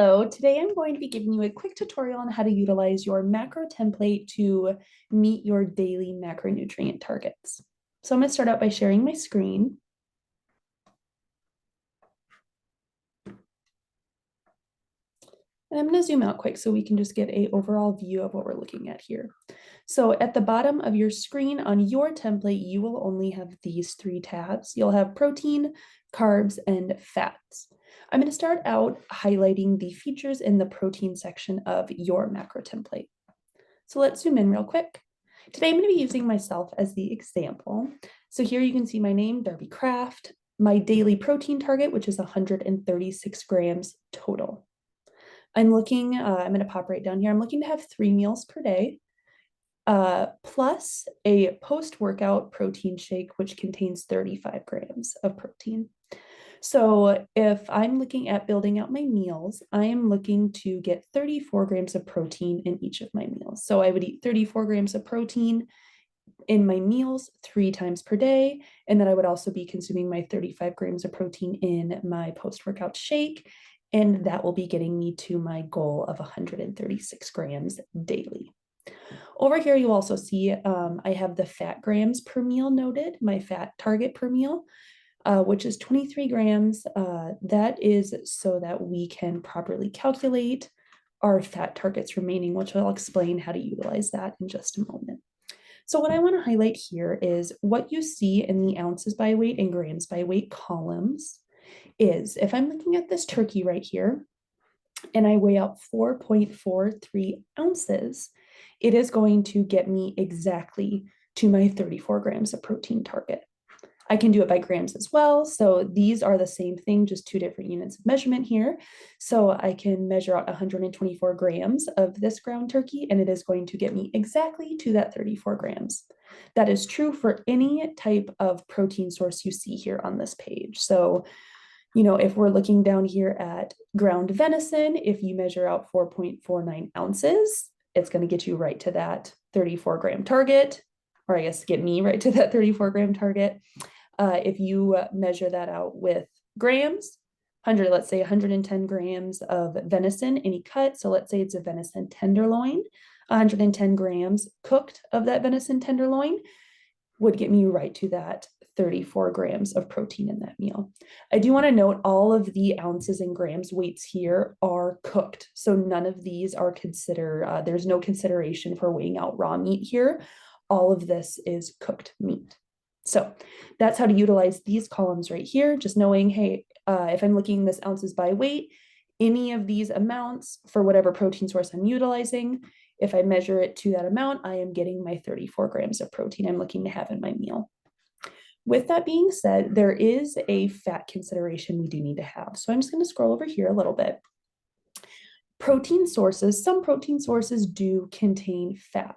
Hello, today I'm going to be giving you a quick tutorial on how to utilize your macro template to meet your daily macronutrient targets. So I'm going to start out by sharing my screen. And I'm going to zoom out quick so we can just get an overall view of what we're looking at here. So at the bottom of your screen on your template, you will only have these three tabs. You'll have protein, carbs, and fats. I'm going to start out highlighting the features in the protein section of your macro template. So let's zoom in real quick. Today I'm going to be using myself as the example. So here you can see my name, Darby Craft, my daily protein target, which is 136 grams total. I'm going to pop right down here. I'm looking to have 3 meals per day, plus a post-workout protein shake, which contains 35 grams of protein. So if I'm looking at building out my meals, I am looking to get 34 grams of protein in each of my meals. So I would eat 34 grams of protein in my meals 3 times per day. And then I would also be consuming my 35 grams of protein in my post-workout shake. And that will be getting me to my goal of 136 grams daily. Over here, you also see I have the fat grams per meal noted, my fat target per meal, which is 23 grams. That is so that we can properly calculate our fat targets remaining, which I'll explain how to utilize that in just a moment. So what I want to highlight here is what you see in the ounces by weight and grams by weight columns is if I'm looking at this turkey right here and I weigh out 4.43 ounces, it is going to get me exactly to my 34 grams of protein target. I can do it by grams as well. So these are the same thing, just 2 different units of measurement here. So I can measure out 124 grams of this ground turkey, and it is going to get me exactly to that 34 grams. That is true for any type of protein source you see here on this page. So, if we're looking down here at ground venison, if you measure out 4.49 ounces, it's going to get you right to that 34 gram target, or I guess get me right to that 34 gram target. If you measure that out with grams, let's say 110 grams of venison, any cut. So let's say it's a venison tenderloin, 110 grams cooked of that venison tenderloin would get me right to that 34 grams of protein in that meal. I do want to note all of the ounces and grams weights here are cooked. So none of these are considered, there's no consideration for weighing out raw meat here. All of this is cooked meat. So that's how to utilize these columns right here, just knowing, hey, if I'm looking this ounces by weight, any of these amounts for whatever protein source I'm utilizing, if I measure it to that amount, I am getting my 34 grams of protein I'm looking to have in my meal. With that being said, there is a fat consideration we do need to have. So I'm just going to scroll over here a little bit. Protein sources, some protein sources do contain fat.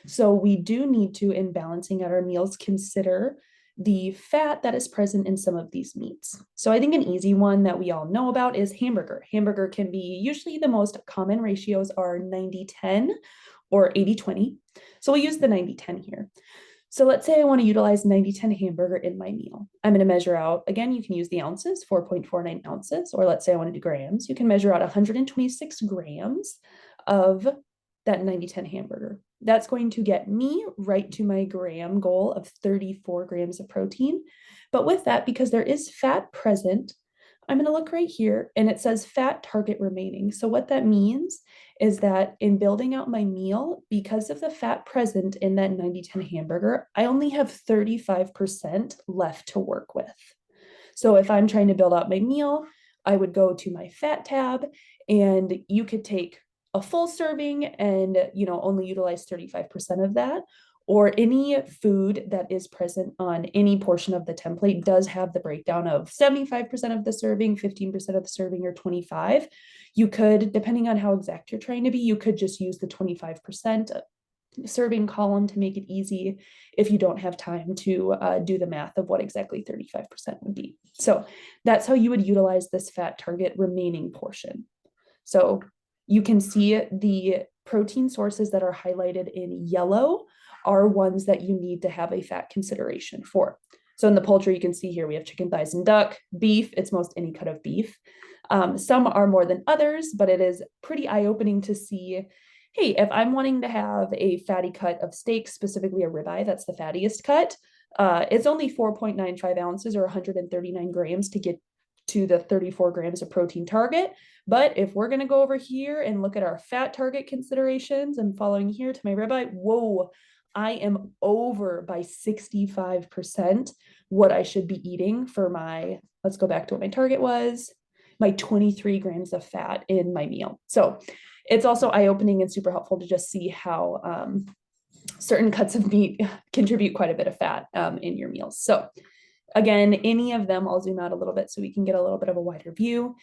So we do need to, in balancing out our meals, consider the fat that is present in some of these meats. So I think an easy one that we all know about is hamburger. Hamburger can be, usually the most common ratios are 90-10 or 80-20. So we'll use the 90-10 here. So let's say I want to utilize 90-10 hamburger in my meal. I'm going to measure out, again, you can use the ounces, 4.49 ounces, or let's say I want to do grams. You can measure out 126 grams of that 90-10 hamburger. That's going to get me right to my gram goal of 34 grams of protein. But with that, because there is fat present, I'm going to look right here and it says fat target remaining. So what that means is that in building out my meal, because of the fat present in that 90-10 hamburger, I only have 35% left to work with. So if I'm trying to build out my meal, I would go to my fat tab and you could take a full serving and only utilize 35% of that, or any food that is present on any portion of the template does have the breakdown of 75% of the serving, 15% of the serving, or 25. You could, depending on how exact you're trying to be, you could just use the 25% serving column to make it easy if you don't have time to do the math of what exactly 35% would be. So that's how you would utilize this fat target remaining portion. So you can see the protein sources that are highlighted in yellow are ones that you need to have a fat consideration for. So in the poultry, you can see here we have chicken thighs and duck. Beef, it's most any cut of beef. Some are more than others, but it is pretty eye-opening to see, hey, if I'm wanting to have a fatty cut of steak, specifically a ribeye, that's the fattiest cut, it's only 4.95 ounces or 139 grams to get to the 34 grams of protein target. But if we're going to go over here and look at our fat target considerations and following here to my ribeye, whoa, I am over by 65% what I should be eating for my, let's go back to what my target was, my 23 grams of fat in my meal. So it's also eye-opening and super helpful to just see how certain cuts of meat contribute quite a bit of fat in your meals. So again, any of them, I'll zoom out a little bit so we can get a little bit of a wider view.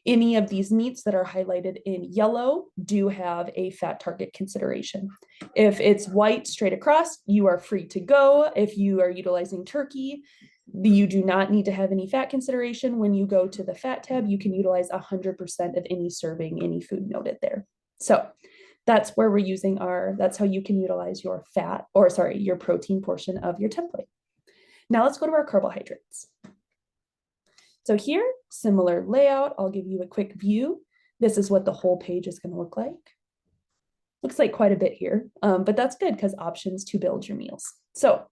Any of these meats that are highlighted in yellow do have a fat target consideration. If it's white straight across, you are free to go. If you are utilizing turkey, you do not need to have any fat consideration. When you go to the fat tab, you can utilize 100% of any serving, any food noted there. So that's where we're using that's how you can utilize your fat, or sorry, your protein portion of your template. Now let's go to our carbohydrates. So here, similar layout, I'll give you a quick view. This is what the whole page is going to look like. Looks like quite a bit here, but that's good because options to build your meals. So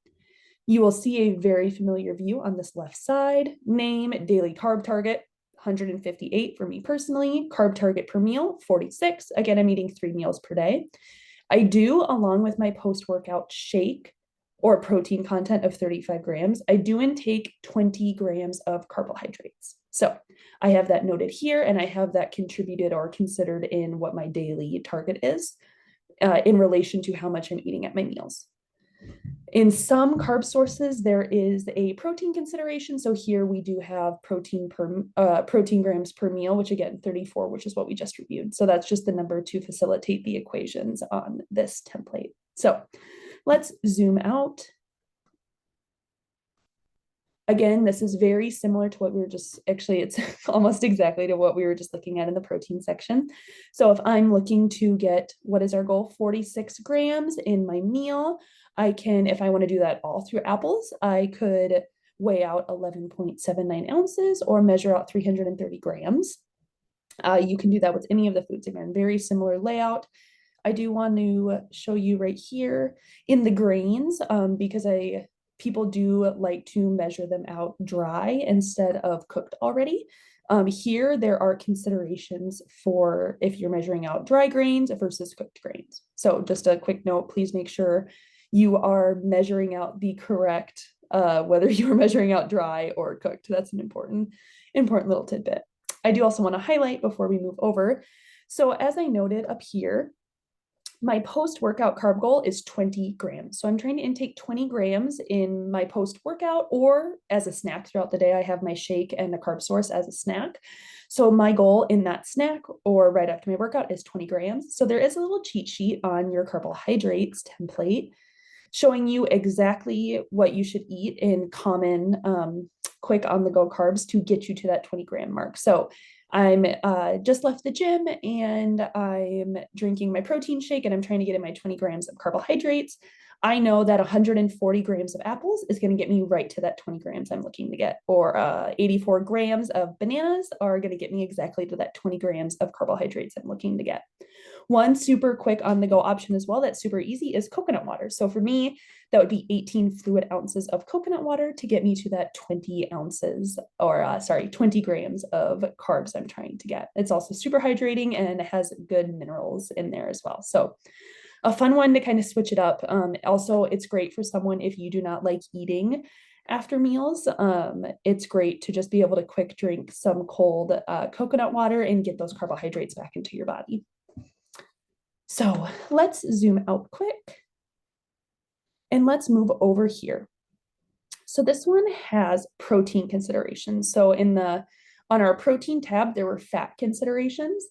you will see a very familiar view on this left side. Name, daily carb target, 158 for me personally. Carb target per meal, 46. Again, I'm eating 3 meals per day. I do, along with my post-workout shake or protein content of 35 grams, I do intake 20 grams of carbohydrates. So I have that noted here, and I have that contributed or considered in what my daily target is in relation to how much I'm eating at my meals. In some carb sources, there is a protein consideration. So here we do have protein grams per meal, which again, 34, which is what we just reviewed. So that's just the number to facilitate the equations on this template. So let's zoom out. Again, this is very similar to what we were just, actually, it's almost exactly to what we were just looking at in the protein section. So if I'm looking to get, what is our goal? 46 grams in my meal. I can, if I want to do that all through apples, I could weigh out 11.79 ounces or measure out 330 grams. You can do that with any of the foods. Again, very similar layout. I do want to show you right here in the grains because people do like to measure them out dry instead of cooked already. Here, there are considerations for if you're measuring out dry grains versus cooked grains. So just a quick note, please make sure you are measuring out the correct, whether you're measuring out dry or cooked. That's an important little tidbit. I do also want to highlight before we move over. So as I noted up here, my post-workout carb goal is 20 grams. So I'm trying to intake 20 grams in my post-workout or as a snack throughout the day. I have my shake and a carb source as a snack. So my goal in that snack or right after my workout is 20 grams. So there is a little cheat sheet on your carbohydrates template showing you exactly what you should eat in common, quick on-the-go carbs to get you to that 20 gram mark. So I'm just left the gym and I'm drinking my protein shake and I'm trying to get in my 20 grams of carbohydrates. I know that 140 grams of apples is going to get me right to that 20 grams I'm looking to get, or 84 grams of bananas are going to get me exactly to that 20 grams of carbohydrates I'm looking to get. One super quick on the go option as well that's super easy is coconut water. So for me, that would be 18 fluid ounces of coconut water to get me to that 20 ounces or 20 grams of carbs I'm trying to get. It's also super hydrating and it has good minerals in there as well. So a fun one to kind of switch it up. Also, it's great for someone if you do not like eating after meals. It's great to just be able to quick drink some cold coconut water and get those carbohydrates back into your body. So let's zoom out quick and let's move over here. So this one has protein considerations. So on our protein tab, there were fat considerations.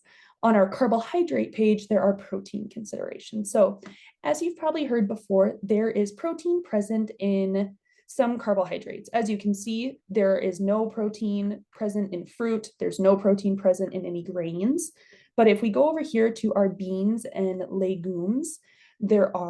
On our carbohydrate page, there are protein considerations. So as you've probably heard before, there is protein present in some carbohydrates. As you can see, there is no protein present in fruit. There's no protein present in any grains. But if we go over here to our beans and legumes, there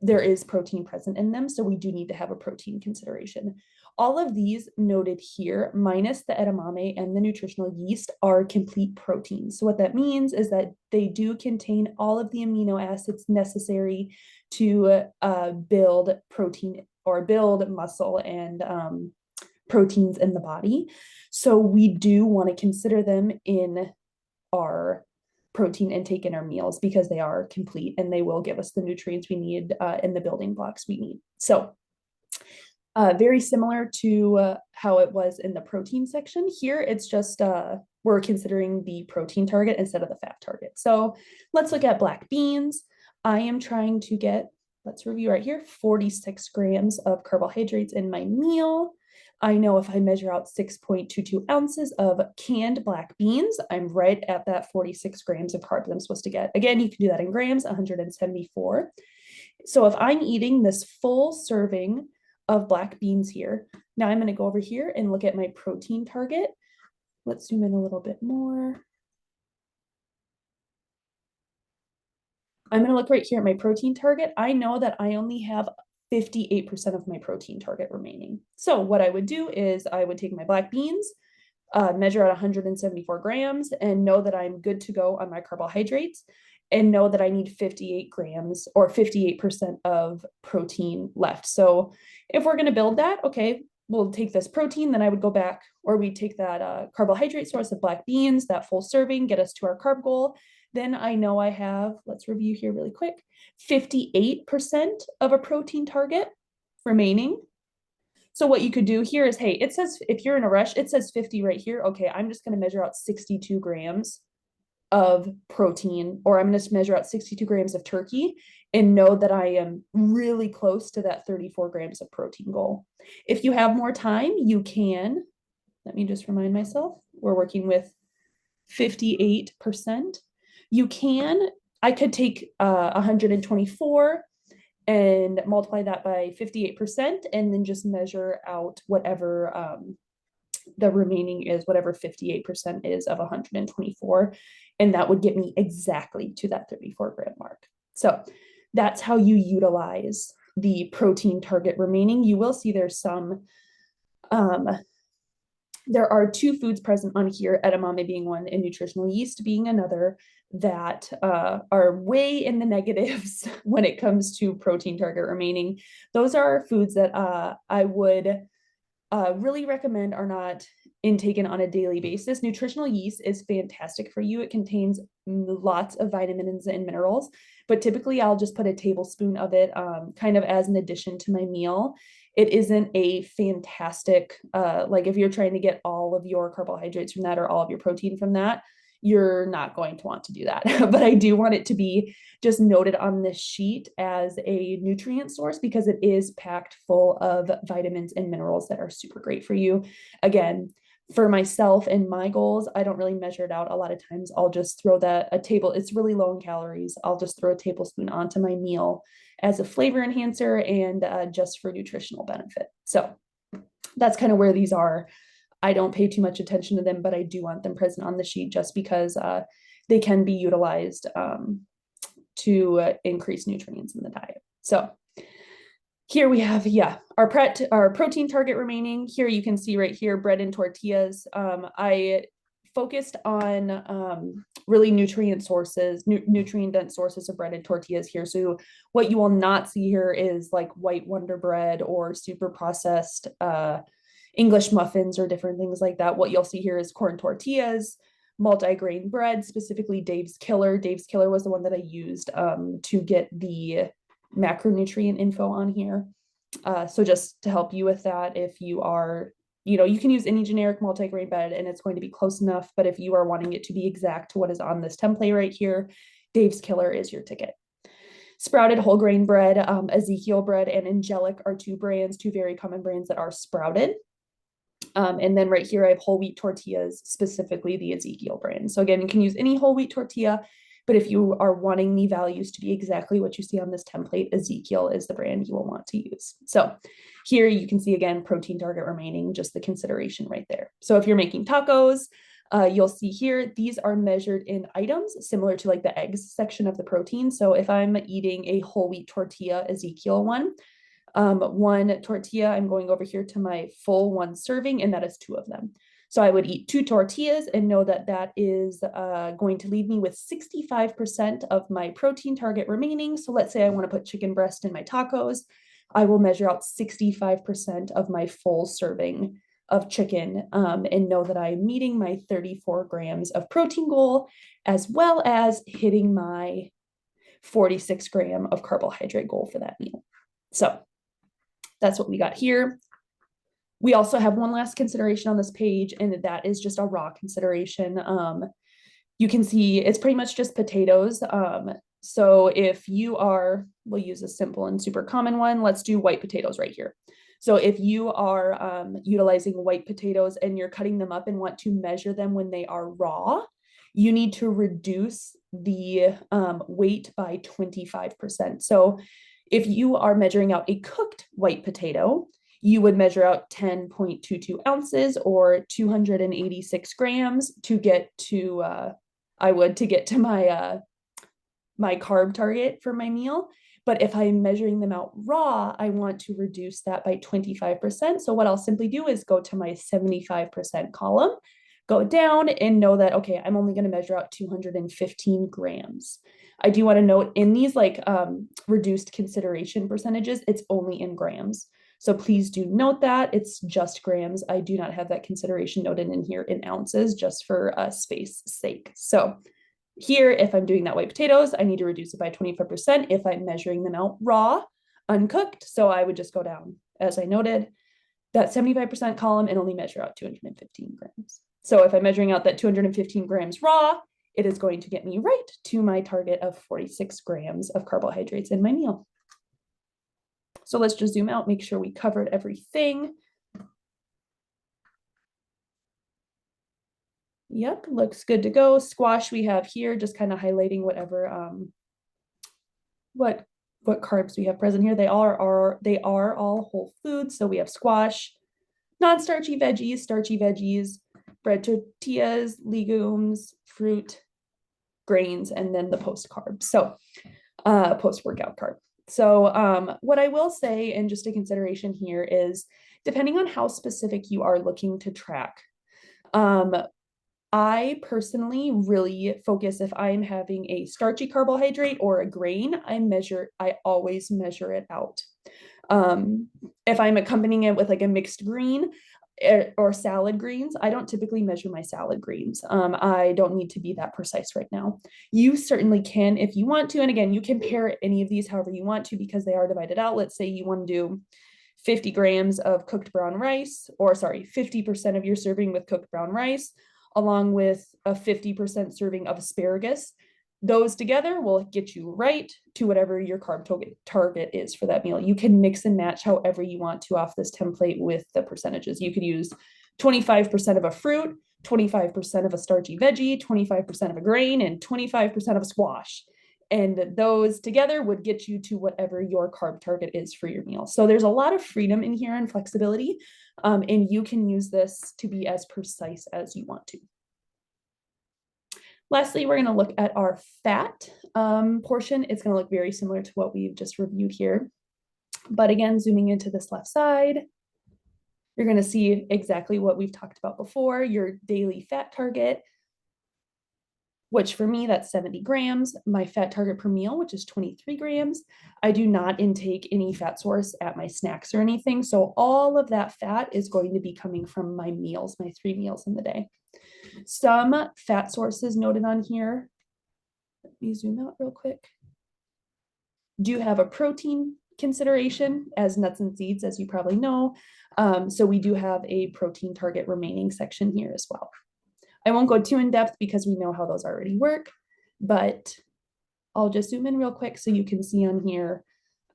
is protein present in them. So we do need to have a protein consideration. All of these noted here, minus the edamame and the nutritional yeast, are complete proteins. So what that means is that they do contain all of the amino acids necessary to build protein or build muscle and proteins in the body. So we do want to consider them in our protein intake in our meals because they are complete and they will give us the nutrients we need and the building blocks we need. So very similar to how it was in the protein section. Here, it's just we're considering the protein target instead of the fat target. So let's look at black beans. I am trying to get, let's review right here, 46 grams of carbohydrates in my meal. I know if I measure out 6.22 ounces of canned black beans, I'm right at that 46 grams of carbs I'm supposed to get. Again, you can do that in grams, 174. So if I'm eating this full serving of black beans here, now I'm going to go over here and look at my protein target. Let's zoom in a little bit more. I'm going to look right here at my protein target. I know that I only have 58% of my protein target remaining. So what I would do is I would take my black beans, measure at 174 grams, and know that I'm good to go on my carbohydrates, and know that I need 58 grams or 58% of protein left. So if we're going to build that, okay, we'll take this protein, then I would go back, or we take that carbohydrate source of black beans, that full serving, get us to our carb goal. Then I know I have, let's review here really quick, 58% of a protein target remaining. So what you could do here is, hey, it says, if you're in a rush, it says 50 right here. Okay, I'm just going to measure out 62 grams of protein, or I'm going to measure out 62 grams of turkey and know that I am really close to that 34 grams of protein goal. If you have more time, you can, let me just remind myself, we're working with 58%. You can, I could take 124 and multiply that by 58% and then just measure out whatever the remaining is, whatever 58% is of 124. And that would get me exactly to that 34 gram mark. So that's how you utilize the protein target remaining. You will see there's some, there are two foods present on here, edamame being one and nutritional yeast being another, that are way in the negatives when it comes to protein target remaining. Those are foods that I would really recommend are not intaken on a daily basis. Nutritional yeast is fantastic for you. It contains lots of vitamins and minerals, but typically I'll just put a tablespoon of it kind of as an addition to my meal. It isn't a fantastic, like if you're trying to get all of your carbohydrates from that or all of your protein from that, you're not going to want to do that. But I do want it to be just noted on this sheet as a nutrient source because it is packed full of vitamins and minerals that are super great for you. Again, for myself and my goals, I don't really measure it out. A lot of times I'll just throw that it's really low in calories. I'll just throw a tablespoon onto my meal as a flavor enhancer and just for nutritional benefit. So that's kind of where these are. I don't pay too much attention to them, but I do want them present on the sheet just because they can be utilized to increase nutrients in the diet. So here we have, our protein target remaining. Here you can see right here, bread and tortillas. I focused on really nutrient dense sources of bread and tortillas here. So what you will not see here is like white Wonder Bread or super processed English muffins or different things like that. What you'll see here is corn tortillas, multi-grain bread, specifically Dave's Killer. Dave's Killer was the one that I used to get the macronutrient info on here. So just to help you with that, if you are, you can use any generic multi-grain bread and it's going to be close enough. But if you are wanting it to be exact to what is on this template right here, Dave's Killer is your ticket. Sprouted whole grain bread, Ezekiel bread, and Angelic are two very common brands that are sprouted. And then right here, I have whole wheat tortillas, specifically the Ezekiel brand. So again, you can use any whole wheat tortilla, but if you are wanting the values to be exactly what you see on this template, Ezekiel is the brand you will want to use. So here you can see again, protein target remaining, just the consideration right there. So if you're making tacos, you'll see here, these are measured in items similar to like the eggs section of the protein. So if I'm eating a whole wheat tortilla Ezekiel one, One tortilla, I'm going over here to my full one serving, and that is 2 of them. So I would eat 2 tortillas and know that that is going to leave me with 65% of my protein target remaining. So let's say I want to put chicken breast in my tacos. I will measure out 65% of my full serving of chicken and know that I'm meeting my 34 grams of protein goal, as well as hitting my 46 gram of carbohydrate goal for that meal. So that's what we got here. We also have one last consideration on this page, and that is just a raw consideration. You can see it's pretty much just potatoes. So if you are, we'll use a simple and super common one. Let's do white potatoes right here. So if you are utilizing white potatoes and you're cutting them up and want to measure them when they are raw, you need to reduce the weight by 25%. So if you are measuring out a cooked white potato, you would measure out 10.22 ounces or 286 grams to get to my my carb target for my meal. But if I'm measuring them out raw, I want to reduce that by 25%. So what I'll simply do is go to my 75% column, go down and know that, okay, I'm only going to measure out 215 grams. I do want to note in these reduced consideration percentages, it's only in grams. So please do note that it's just grams. I do not have that consideration noted in here in ounces just for space sake. So here, if I'm doing that white potatoes, I need to reduce it by 25% if I'm measuring them out raw, uncooked. So I would just go down, as I noted, that 75% column and only measure out 215 grams. So if I'm measuring out that 215 grams raw, it is going to get me right to my target of 46 grams of carbohydrates in my meal. So let's just zoom out, make sure we covered everything. Yep, looks good to go. Squash we have here, just kind of highlighting whatever what carbs we have present here. They are all whole foods. So we have squash, non-starchy veggies, starchy veggies, bread tortillas, legumes, fruit, grains, and then the post carb. So post-workout carb. So what I will say, and just a consideration here, is depending on how specific you are looking to track, I personally really focus if I'm having a starchy carbohydrate or a grain, I always measure it out. If I'm accompanying it with like a mixed green or salad greens, I don't typically measure my salad greens. I don't need to be that precise right now. You certainly can if you want to. And again, you can pair any of these however you want to because they are divided out. Let's say you want to do 50 grams of cooked brown rice, or sorry, 50% of your serving with cooked brown rice, along with a 50% serving of asparagus. Those together will get you right to whatever your carb target is for that meal. You can mix and match however you want to off this template with the percentages. You could use 25% of a fruit, 25% of a starchy veggie, 25% of a grain, and 25% of a squash. And those together would get you to whatever your carb target is for your meal. So there's a lot of freedom in here and flexibility, and you can use this to be as precise as you want to. Lastly, we're going to look at our fat portion. It's going to look very similar to what we've just reviewed here. But again, zooming into this left side, you're going to see exactly what we've talked about before, your daily fat target, which for me, that's 70 grams. My fat target per meal, which is 23 grams. I do not intake any fat source at my snacks or anything. So all of that fat is going to be coming from my meals, my 3 meals in the day. Some fat sources noted on here, let me zoom out real quick, do have a protein consideration as nuts and seeds, as you probably know. So we do have a protein target remaining section here as well. I won't go too in depth because we know how those already work, but I'll just zoom in real quick so you can see on here,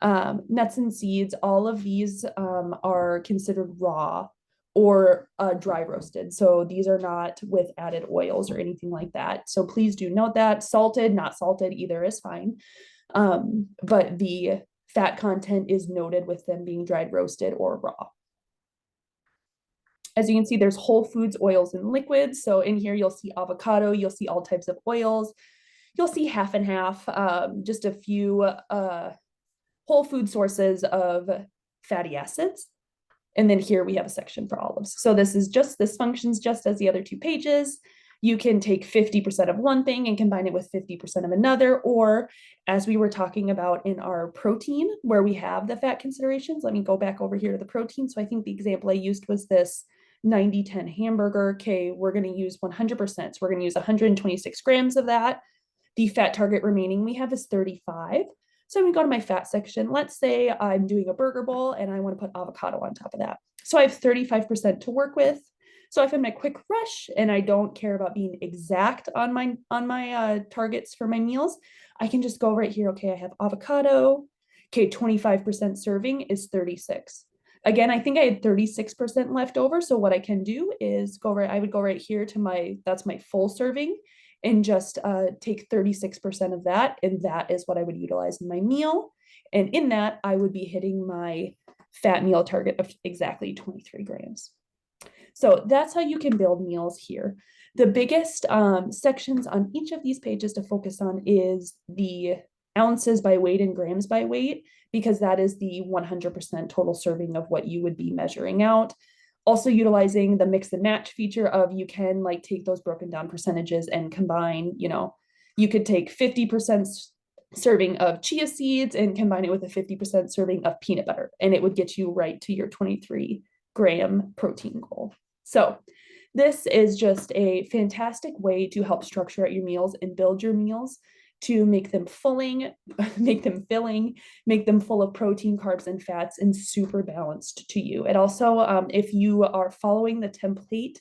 nuts and seeds, all of these are considered raw or dry roasted. So these are not with added oils or anything like that. So please do note that. Salted, not salted, either is fine. But the fat content is noted with them being dried roasted or raw. As you can see, there's whole foods, oils, and liquids. So in here, you'll see avocado, you'll see all types of oils. You'll see half and half, just a few whole food sources of fatty acids. And then here we have a section for olives. So this functions just as the other two pages. You can take 50% of one thing and combine it with 50% of another, or as we were talking about in our protein, where we have the fat considerations. Let me go back over here to the protein. So I think the example I used was this 90-10 hamburger. Okay, we're going to use 100%. So we're going to use 126 grams of that. The fat target remaining we have is 35. So we go to my fat section. Let's say I'm doing a burger bowl and I want to put avocado on top of that. So I have 35% to work with. So if I'm in a quick rush and I don't care about being exact on my targets for my meals, I can just go right here. Okay, I have avocado. Okay, 25% serving is 36. Again, I think I had 36% left over. So what I can do is I would go right here to that's my full serving, and just take 36% of that. And that is what I would utilize in my meal. And in that, I would be hitting my fat meal target of exactly 23 grams. So that's how you can build meals here. The biggest sections on each of these pages to focus on is the ounces by weight and grams by weight, because that is the 100% total serving of what you would be measuring out. Also utilizing the mix and match feature of you can like take those broken down percentages and combine, you could take 50% serving of chia seeds and combine it with a 50% serving of peanut butter, and it would get you right to your 23-gram protein goal. So this is just a fantastic way to help structure out your meals and build your meals to make them filling, make them full of protein, carbs, and fats, and super balanced to you. It also, if you are following the template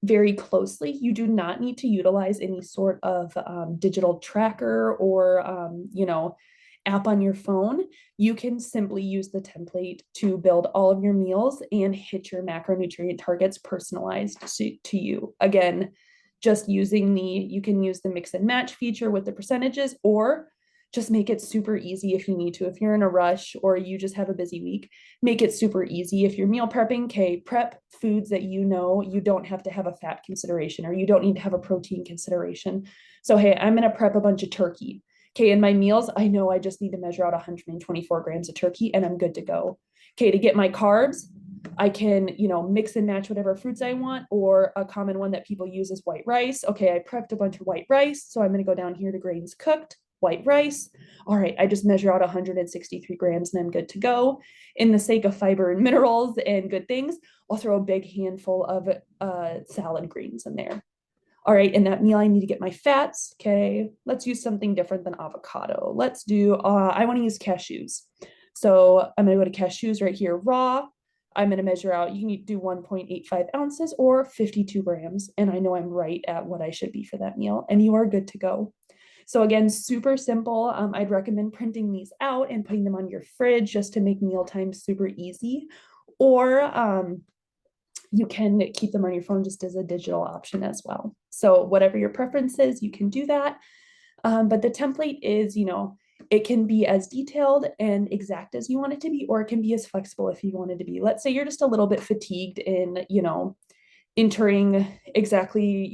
very closely, you do not need to utilize any sort of digital tracker or, app on your phone. You can simply use the template to build all of your meals and hit your macronutrient targets personalized to you. Again, just you can use the mix and match feature with the percentages, or just make it super easy if you need to. If you're in a rush or you just have a busy week, make it super easy. If you're meal prepping, okay, prep foods that you don't have to have a fat consideration, or you don't need to have a protein consideration. So, hey, I'm going to prep a bunch of turkey. Okay, in my meals, I know I just need to measure out 124 grams of turkey and I'm good to go. Okay, to get my carbs, I can, mix and match whatever fruits I want, or a common one that people use is white rice. Okay, I prepped a bunch of white rice, so I'm going to go down here to grains cooked, white rice. All right, I just measure out 163 grams and I'm good to go. In the sake of fiber and minerals and good things, I'll throw a big handful of salad greens in there. All right, in that meal, I need to get my fats. Okay, let's use something different than avocado. Let's do, I want to use cashews. So I'm going to go to cashews right here, raw. I'm going to measure out, you can do 1.85 ounces or 52 grams. And I know I'm right at what I should be for that meal, and you are good to go. So again, super simple. I'd recommend printing these out and putting them on your fridge just to make mealtime super easy. Or you can keep them on your phone just as a digital option as well. So whatever your preference is, you can do that. But the template is, it can be as detailed and exact as you want it to be, or it can be as flexible if you want it to be. Let's say you're just a little bit fatigued in, entering exactly,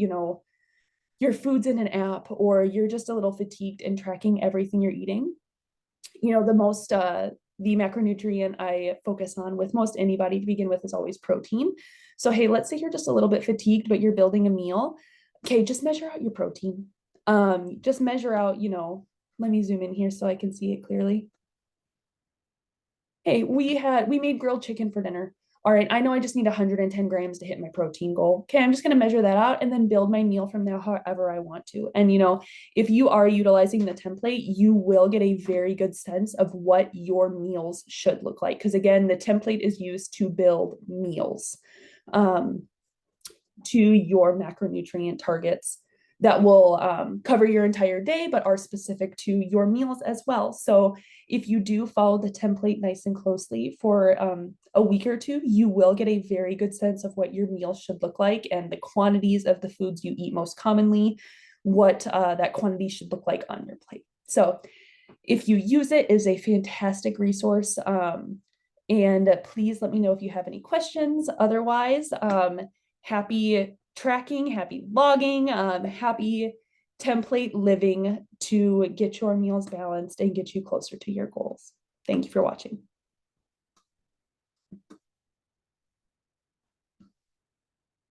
your foods in an app, or you're just a little fatigued in tracking everything you're eating. The macronutrient I focus on with most anybody to begin with is always protein. So, hey, let's say you're just a little bit fatigued, but you're building a meal. Okay, just measure out your protein. Just measure out, let me zoom in here so I can see it clearly. Hey, we made grilled chicken for dinner. All right, I know I just need 110 grams to hit my protein goal. Okay, I'm just going to measure that out and then build my meal from there however I want to. And, if you are utilizing the template, you will get a very good sense of what your meals should look like. Because again, the template is used to build meals to your macronutrient targets that will cover your entire day, but are specific to your meals as well. So if you do follow the template nice and closely for a week or two, you will get a very good sense of what your meals should look like and the quantities of the foods you eat most commonly, what that quantity should look like on your plate. So if you use it, is a fantastic resource. And please let me know if you have any questions. Otherwise, happy tracking, happy logging, happy template living to get your meals balanced and get you closer to your goals. Thank you for watching.